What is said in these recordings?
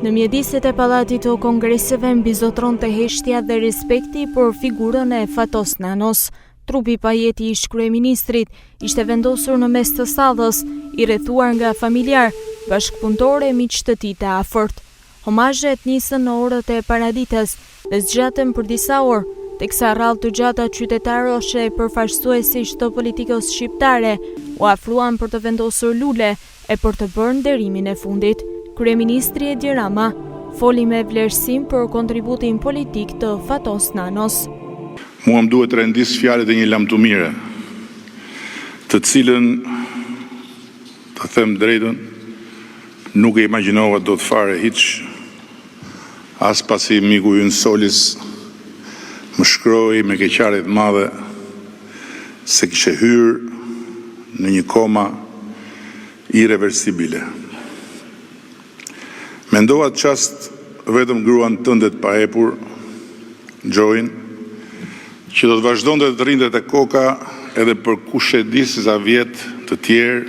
Në mjediset e Pallatit të Kongreseve mbizotronte heshtja dhe respekti për figurën e Fatos Nanos. Trupi pa jetë i ish kryeministrit ishte vendosur në mes të sallës, i rrethuar nga familjar, bashkëpunëtorë e miq të tij të afërt. Homazhet nisën në orët e paraditës dhe zgjatën për disa orë, teksa rrallë të gjata qytetarësh e përfaqësuesish të politikës shqiptare u afruan për të vendosur lule e për të bërë nderimin e fundit. Kryeministri Edi Rama foli me vlerësim për kontributin politik të Fatos Nanos. Mua më duhet të rendis fjalët e një lamtumire, të cilën, të them drejtën, nuk e imagjinova do të fare hiç, as pasi miku ynë Solis më shkroi me keqardhje të madhe se kishe hyrë në një koma irreversibile. Mendova të qast vetëm gruan tënde të paepur, Gjojin, që do të vazhdonte të rrinte te koka edhe për kush e di sa vjet të tjerë,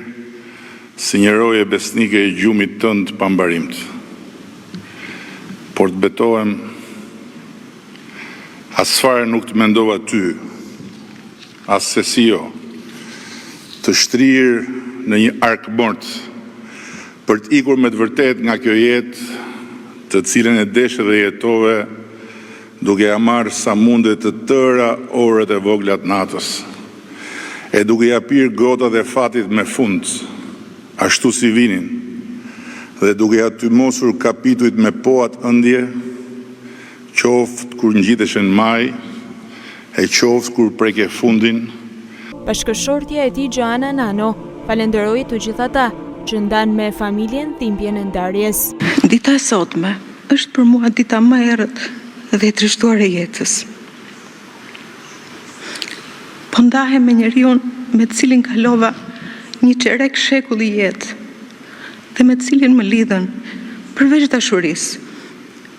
si një roje besnike e gjumit tënd pambarimt. Por të betohem, asfare nuk të mendova ty, as se si jo, të shtrirë në një arkmort, për të ikur me të vërtet nga kjo jetë, të cilën e deshe dhe jetove, duke ja marrë sa mundet të tëra orët e voglat natës, e duke ja pirë gotat e fatit me fund, ashtu si vinin, dhe duke ja tymosur kapituit me poat ëndje, qoftë kur ngjiteshen maj, e qoftë kur preke fundin. Bashkëshortja e tij Gjoana Nano falenderoi të gjithata që ndan me familjen dhimbjen e ndarjes. Dita e sotme është për mua dita më e errët dhe e trishtuar e jetës. Po ndahem me njeriu me të cilin kalova një çerek shekulli jetë dhe me të cilin më lidhen përveç dashurisë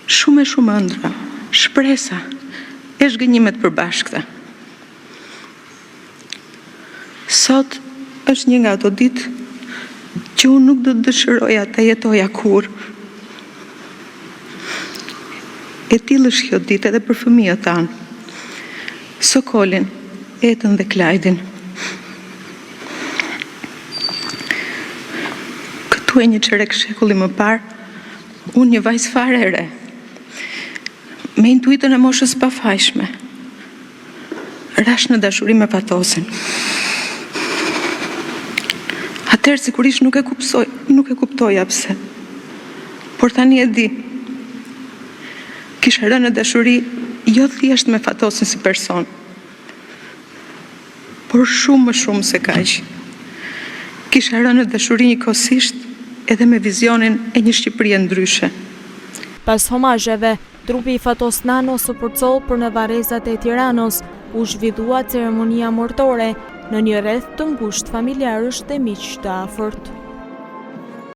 shumë ëndra, shpresa e zhgënjimet përbashkëta. Sot është një nga ato ditë që unë nuk do të dëshiroja të jetoja kur. E tillë është kjo ditë edhe për fëmijët tanë, Sokolin, Etën dhe Klajdin. Këtu e një çerek shekulli më parë, unë një vajzë fare e re, me intuitën e moshës pafajshme, rash në dashuri me Fatosin. Atëherë sigurisht nuk e kuptoja pse. Por tani e di. Kisha rënë në dashuri jo thjesht me Fatosin si person, por shumë më shumë se kaq. Kisha rënë në dashuri njëkohësisht edhe me vizionin e një Shqipërie ndryshe. Pas homazheve, trupi i Fatos Nanos u përcoll për në varrezat e Tiranës, ku zhvillua ceremonia mortore në një rreth të ngushtë familjarësh dhe miq të afërt.